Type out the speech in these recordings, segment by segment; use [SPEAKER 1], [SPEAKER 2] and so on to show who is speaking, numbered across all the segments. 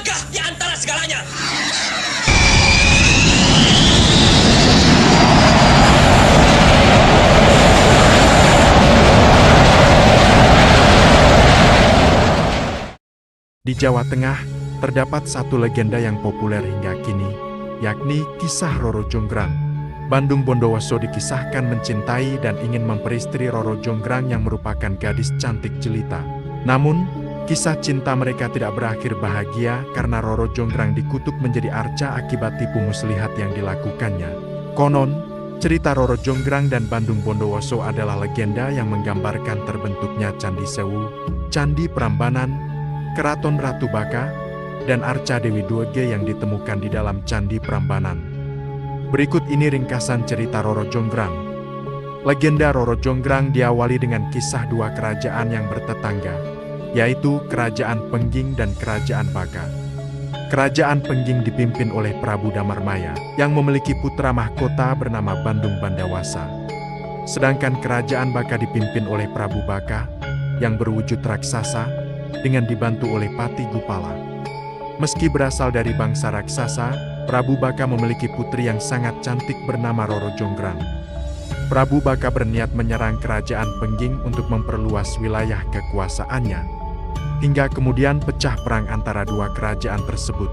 [SPEAKER 1] gagah di antara segalanya.
[SPEAKER 2] Di Jawa Tengah, terdapat satu legenda yang populer hingga kini, yakni kisah Roro Jonggrang. Bandung Bondowoso dikisahkan mencintai dan ingin memperistri Roro Jonggrang yang merupakan gadis cantik jelita. Namun, kisah cinta mereka tidak berakhir bahagia karena Roro Jonggrang dikutuk menjadi arca akibat tipu muslihat yang dilakukannya. Konon, cerita Roro Jonggrang dan Bandung Bondowoso adalah legenda yang menggambarkan terbentuknya Candi Sewu, Candi Prambanan, Keraton Ratu Baka, dan arca Dewi Duege yang ditemukan di dalam Candi Prambanan. Berikut ini ringkasan cerita Roro Jonggrang. Legenda Roro Jonggrang diawali dengan kisah dua kerajaan yang bertetangga, yaitu Kerajaan Pengging dan Kerajaan Baka. Kerajaan Pengging dipimpin oleh Prabu Damarmaya, yang memiliki putra mahkota bernama Bandung Bandawasa. Sedangkan Kerajaan Baka dipimpin oleh Prabu Baka, yang berwujud raksasa, dengan dibantu oleh Pati Gupala. Meski berasal dari bangsa raksasa, Prabu Baka memiliki putri yang sangat cantik bernama Roro Jonggrang. Prabu Baka berniat menyerang Kerajaan Pengging untuk memperluas wilayah kekuasaannya, hingga kemudian pecah perang antara dua kerajaan tersebut.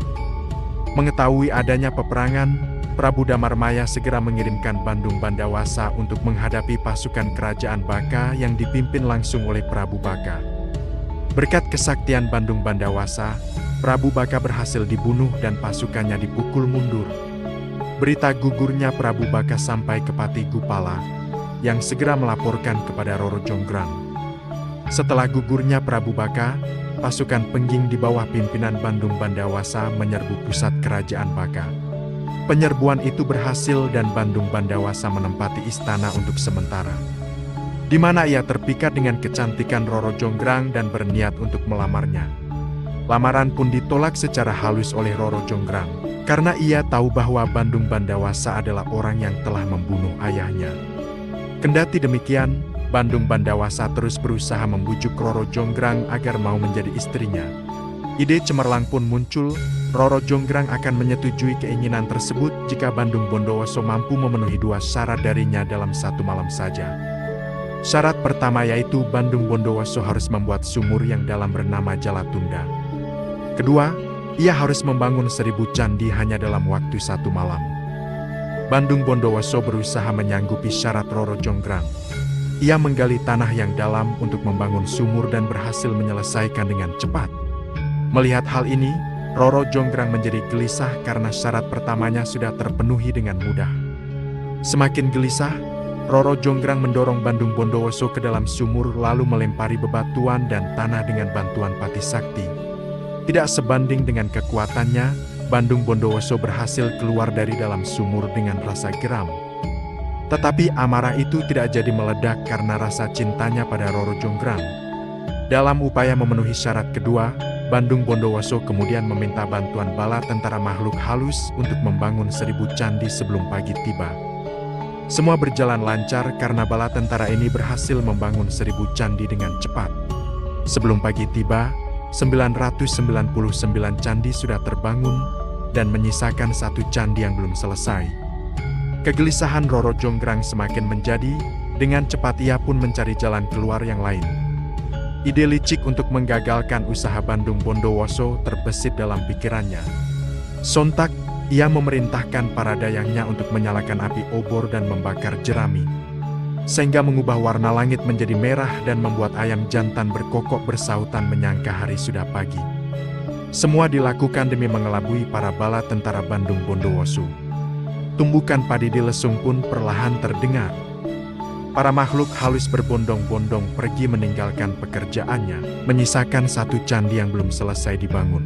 [SPEAKER 2] Mengetahui adanya peperangan, Prabu Damarmaya segera mengirimkan Bandung Bandawasa untuk menghadapi pasukan Kerajaan Baka yang dipimpin langsung oleh Prabu Baka. Berkat kesaktian Bandung Bandawasa, Prabu Baka berhasil dibunuh dan pasukannya dipukul mundur. Berita gugurnya Prabu Baka sampai ke Pati Gupala, yang segera melaporkan kepada Roro Jonggrang. Setelah gugurnya Prabu Baka, pasukan Pengging di bawah pimpinan Bandung Bandawasa menyerbu pusat Kerajaan Baka. Penyerbuan itu berhasil dan Bandung Bandawasa menempati istana untuk sementara, di mana ia terpikat dengan kecantikan Roro Jonggrang dan berniat untuk melamarnya. Lamaran pun ditolak secara halus oleh Roro Jonggrang, karena ia tahu bahwa Bandung Bandawasa adalah orang yang telah membunuh ayahnya. Kendati demikian, Bandung Bandawasa terus berusaha membujuk Roro Jonggrang agar mau menjadi istrinya. Ide cemerlang pun muncul, Roro Jonggrang akan menyetujui keinginan tersebut jika Bandung Bondowoso mampu memenuhi dua syarat darinya dalam satu malam saja. Syarat pertama yaitu Bandung Bondowoso harus membuat sumur yang dalam bernama Jalatunda. Kedua, ia harus membangun 1000 candi hanya dalam waktu 1 malam. Bandung Bondowoso berusaha menyanggupi syarat Roro Jonggrang. Ia menggali tanah yang dalam untuk membangun sumur dan berhasil menyelesaikan dengan cepat. Melihat hal ini, Roro Jonggrang menjadi gelisah karena syarat pertamanya sudah terpenuhi dengan mudah. Semakin gelisah, Roro Jonggrang mendorong Bandung Bondowoso ke dalam sumur lalu melempari bebatuan dan tanah dengan bantuan Pati Sakti. Tidak sebanding dengan kekuatannya, Bandung Bondowoso berhasil keluar dari dalam sumur dengan rasa geram. Tetapi amarah itu tidak jadi meledak karena rasa cintanya pada Roro Jonggrang. Dalam upaya memenuhi syarat kedua, Bandung Bondowoso kemudian meminta bantuan bala tentara makhluk halus untuk membangun 1000 candi sebelum pagi tiba. Semua berjalan lancar karena bala tentara ini berhasil membangun 1000 candi dengan cepat. Sebelum pagi tiba, 999 candi sudah terbangun dan menyisakan 1 candi yang belum selesai. Kegelisahan Roro Jonggrang semakin menjadi, dengan cepat ia pun mencari jalan keluar yang lain. Ide licik untuk menggagalkan usaha Bandung Bondowoso terbesit dalam pikirannya. Sontak, ia memerintahkan para dayangnya untuk menyalakan api obor dan membakar jerami, sehingga mengubah warna langit menjadi merah dan membuat ayam jantan berkokok bersautan menyangka hari sudah pagi. Semua dilakukan demi mengelabui para bala tentara Bandung Bondowoso. Tumbukan padi di lesung pun perlahan terdengar. Para makhluk halus berbondong-bondong pergi meninggalkan pekerjaannya, menyisakan 1 candi yang belum selesai dibangun.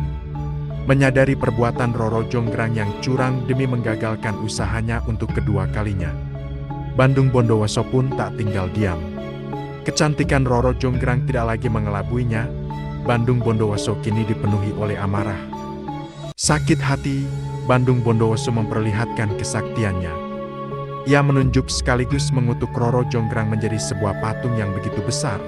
[SPEAKER 2] Menyadari perbuatan Roro Jonggrang yang curang demi menggagalkan usahanya untuk kedua kalinya, Bandung Bondowoso pun tak tinggal diam. Kecantikan Roro Jonggrang tidak lagi mengelabuinya. Bandung Bondowoso kini dipenuhi oleh amarah. Sakit hati, Bandung Bondowoso memperlihatkan kesaktiannya. Ia menunjuk sekaligus mengutuk Roro Jonggrang menjadi sebuah patung yang begitu besar.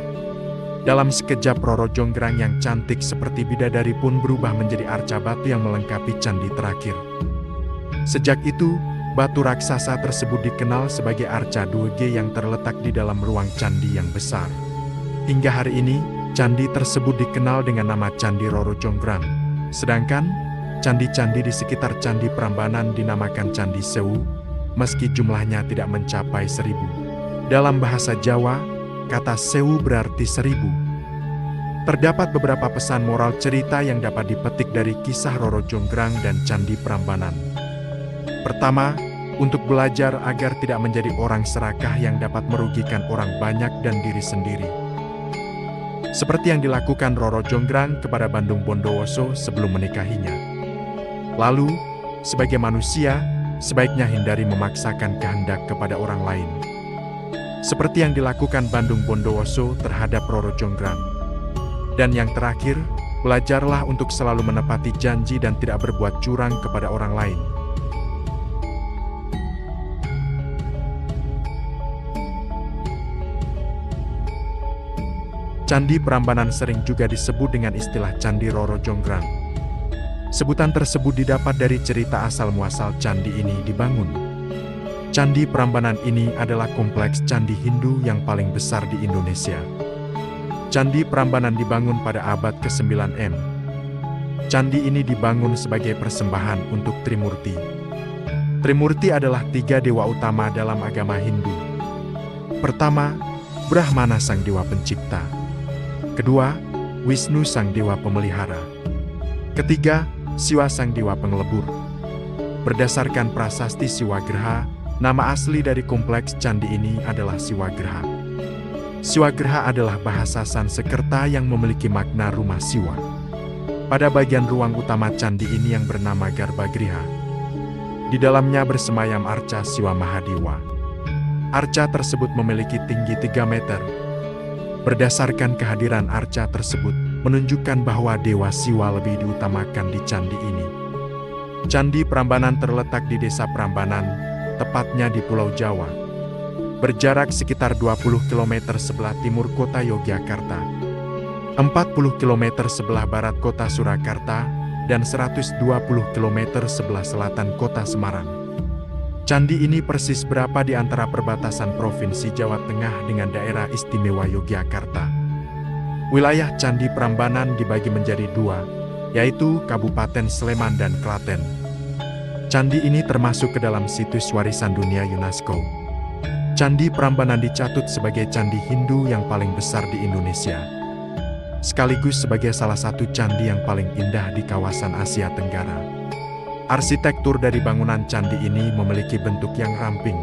[SPEAKER 2] Dalam sekejap Roro Jonggrang yang cantik seperti bidadari pun berubah menjadi arca batu yang melengkapi candi terakhir. Sejak itu, batu raksasa tersebut dikenal sebagai arca 2G yang terletak di dalam ruang candi yang besar. Hingga hari ini, candi tersebut dikenal dengan nama Candi Roro Jonggrang. Sedangkan, candi-candi di sekitar Candi Prambanan dinamakan Candi Sewu, meski jumlahnya tidak mencapai 1000. Dalam bahasa Jawa, kata Sewu berarti 1000. Terdapat beberapa pesan moral cerita yang dapat dipetik dari kisah Roro Jonggrang dan Candi Prambanan. Pertama, untuk belajar agar tidak menjadi orang serakah yang dapat merugikan orang banyak dan diri sendiri. Seperti yang dilakukan Roro Jonggrang kepada Bandung Bondowoso sebelum menikahinya. Lalu, sebagai manusia, sebaiknya hindari memaksakan kehendak kepada orang lain. Seperti yang dilakukan Bandung Bondowoso terhadap Roro Jonggrang. Dan yang terakhir, belajarlah untuk selalu menepati janji dan tidak berbuat curang kepada orang lain. Candi Prambanan sering juga disebut dengan istilah Candi Roro Jonggrang. Sebutan tersebut didapat dari cerita asal-muasal candi ini dibangun. Candi Prambanan ini adalah kompleks candi Hindu yang paling besar di Indonesia. Candi Prambanan dibangun pada abad ke-9 M. Candi ini dibangun sebagai persembahan untuk Trimurti. Trimurti adalah 3 dewa utama dalam agama Hindu. Pertama, Brahmana sang dewa pencipta. Kedua, Wisnu sang dewa pemelihara. Ketiga, Siwa sang dewa pengelebur. Berdasarkan prasasti Siwagraha, nama asli dari kompleks candi ini adalah Siwagraha. Siwagraha adalah bahasa Sanskerta yang memiliki makna rumah Siwa. Pada bagian ruang utama candi ini yang bernama Garbagriha. Di dalamnya bersemayam arca Siwa Mahadewa. Arca tersebut memiliki tinggi 3 meter. Berdasarkan kehadiran arca tersebut, menunjukkan bahwa Dewa Siwa lebih diutamakan di candi ini. Candi Prambanan terletak di Desa Prambanan, tepatnya di Pulau Jawa. Berjarak sekitar 20 km sebelah timur kota Yogyakarta, 40 km sebelah barat kota Surakarta, dan 120 km sebelah selatan kota Semarang. Candi ini persis berada di antara perbatasan Provinsi Jawa Tengah dengan daerah istimewa Yogyakarta. Wilayah Candi Prambanan dibagi menjadi 2, yaitu Kabupaten Sleman dan Klaten. Candi ini termasuk ke dalam situs warisan dunia UNESCO. Candi Prambanan dicatut sebagai candi Hindu yang paling besar di Indonesia, sekaligus sebagai salah satu candi yang paling indah di kawasan Asia Tenggara. Arsitektur dari bangunan candi ini memiliki bentuk yang ramping,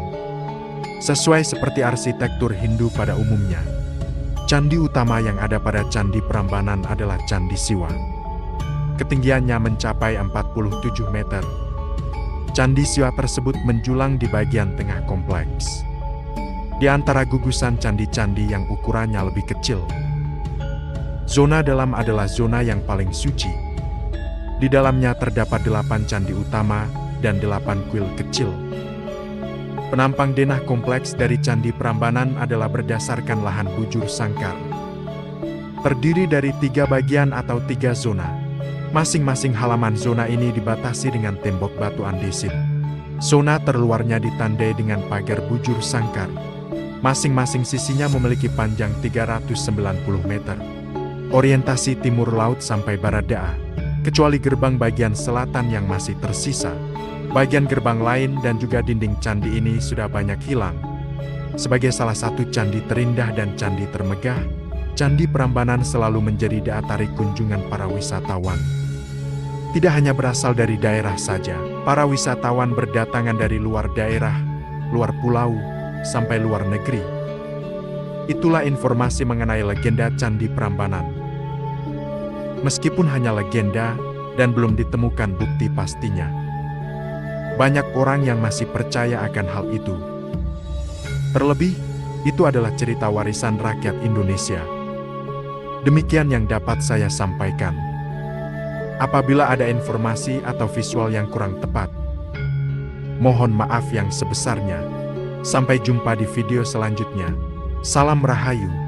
[SPEAKER 2] sesuai seperti arsitektur Hindu pada umumnya. Candi utama yang ada pada Candi Prambanan adalah Candi Siwa. Ketinggiannya mencapai 47 meter. Candi Siwa tersebut menjulang di bagian tengah kompleks. Di antara gugusan candi-candi yang ukurannya lebih kecil, zona dalam adalah zona yang paling suci. Di dalamnya terdapat 8 candi utama dan 8 kuil kecil. Penampang denah kompleks dari Candi Prambanan adalah berdasarkan lahan bujur sangkar. Terdiri dari 3 bagian atau 3 zona. Masing-masing halaman zona ini dibatasi dengan tembok batu andesit. Zona terluarnya ditandai dengan pagar bujur sangkar. Masing-masing sisinya memiliki panjang 390 meter. Orientasi timur laut sampai barat daya, kecuali gerbang bagian selatan yang masih tersisa. Bagian gerbang lain dan juga dinding candi ini sudah banyak hilang. Sebagai salah satu candi terindah dan candi termegah, Candi Prambanan selalu menjadi daya tarik kunjungan para wisatawan. Tidak hanya berasal dari daerah saja, para wisatawan berdatangan dari luar daerah, luar pulau, sampai luar negeri. Itulah informasi mengenai legenda Candi Prambanan. Meskipun hanya legenda dan belum ditemukan bukti pastinya, banyak orang yang masih percaya akan hal itu. Terlebih, itu adalah cerita warisan rakyat Indonesia. Demikian yang dapat saya sampaikan. Apabila ada informasi atau visual yang kurang tepat, mohon maaf yang sebesarnya. Sampai jumpa di video selanjutnya. Salam Rahayu.